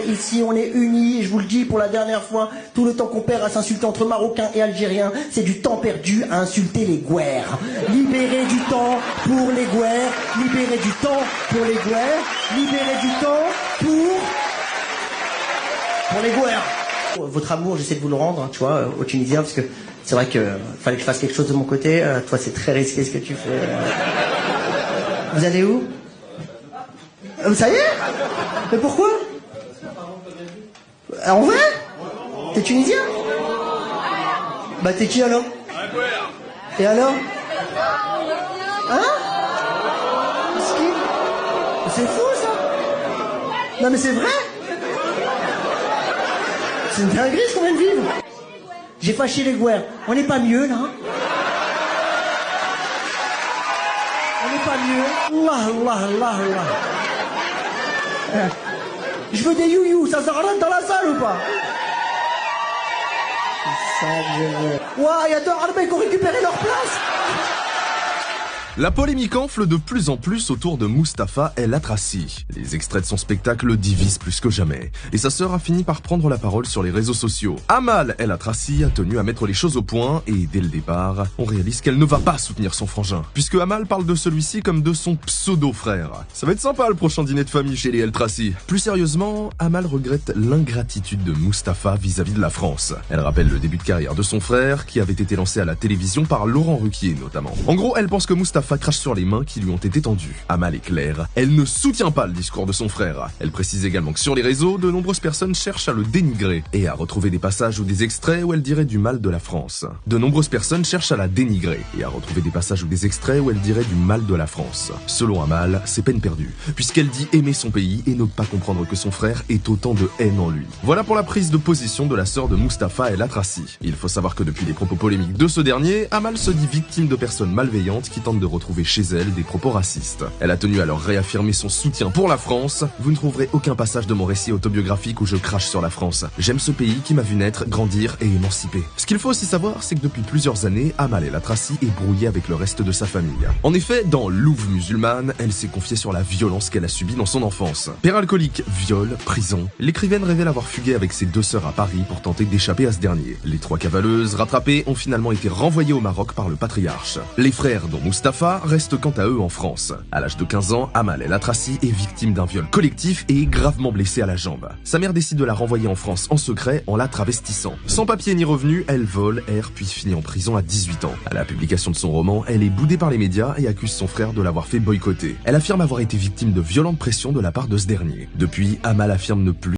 Ici, on est unis, et je vous le dis pour la dernière fois, tout le temps qu'on perd à s'insulter entre Marocains et Algériens, c'est du temps perdu à insulter les Gouères. Libérez du temps pour les Gouères, libérez du temps pour les Gouères, libérez du temps pour les Gouères. Votre amour, j'essaie de vous le rendre, hein, tu vois, aux Tunisiens, parce que c'est vrai que fallait que je fasse quelque chose de mon côté. Toi, c'est très risqué ce que tu fais. Vous allez où? Ça y est? Mais pourquoi? En vrai? T'es tunisien? Bah t'es qui alors? Et alors? Hein? C'est fou ça? Non mais c'est vrai? C'est une dinguerie ce qu'on vient de vivre. J'ai fâché les Gouères. On n'est pas mieux là? On n'est pas mieux? Allah. Je veux des you-you, ça rentre dans la salle ou pas? C'est ça que je veux. Ouah, il y a deux Arabes qui ont récupéré leur place. La polémique enfle de plus en plus autour de Mustapha El Atrassi. Les extraits de son spectacle le divisent plus que jamais. Et sa sœur a fini par prendre la parole sur les réseaux sociaux. Amal El Atrassi a tenu à mettre les choses au point et dès le départ, on réalise qu'elle ne va pas soutenir son frangin. Puisque Amal parle de celui-ci comme de son pseudo-frère. Ça va être sympa le prochain dîner de famille chez les El Atrassi. Plus sérieusement, Amal regrette l'ingratitude de Mustapha vis-à-vis de la France. Elle rappelle le début de carrière de son frère qui avait été lancé à la télévision par Laurent Ruquier notamment. En gros, elle pense que Mustapha crache sur les mains qui lui ont été tendues. Amal est claire, elle ne soutient pas le discours de son frère. Elle précise également que sur les réseaux, de nombreuses personnes cherchent à le dénigrer et à retrouver des passages ou des extraits où elle dirait du mal de la France. De nombreuses personnes cherchent à la dénigrer et à retrouver des passages ou des extraits où elle dirait du mal de la France. Selon Amal, c'est peine perdue, puisqu'elle dit aimer son pays et ne pas comprendre que son frère ait autant de haine en lui. Voilà pour la prise de position de la sœur de Mustapha El Atrassi. Il faut savoir que depuis les propos polémiques de ce dernier, Amal se dit victime de personnes malveillantes qui tentent de retrouver chez elle des propos racistes. Elle a tenu à leur réaffirmer son soutien pour la France. Vous ne trouverez aucun passage de mon récit autobiographique où je crache sur la France. J'aime ce pays qui m'a vu naître, grandir et émanciper. Ce qu'il faut aussi savoir, c'est que depuis plusieurs années, Amal El Atrassi est brouillée avec le reste de sa famille. En effet, dans Louve musulmane, elle s'est confiée sur la violence qu'elle a subie dans son enfance. Père alcoolique, viol, prison. L'écrivaine révèle avoir fugué avec ses deux sœurs à Paris pour tenter d'échapper à ce dernier. Les trois cavaleuses, rattrapées, ont finalement été renvoyées au Maroc par le patriarche. Les frères, dont Mustapha, restent quant à eux en France. À l'âge de 15 ans, Amal El Atrassi est victime d'un viol collectif et est gravement blessée à la jambe. Sa mère décide de la renvoyer en France en secret en la travestissant. Sans papier ni revenu, elle vole, erre puis finit en prison à 18 ans. À la publication de son roman, elle est boudée par les médias et accuse son frère de l'avoir fait boycotter. Elle affirme avoir été victime de violentes pressions de la part de ce dernier. Depuis, Amal affirme ne plus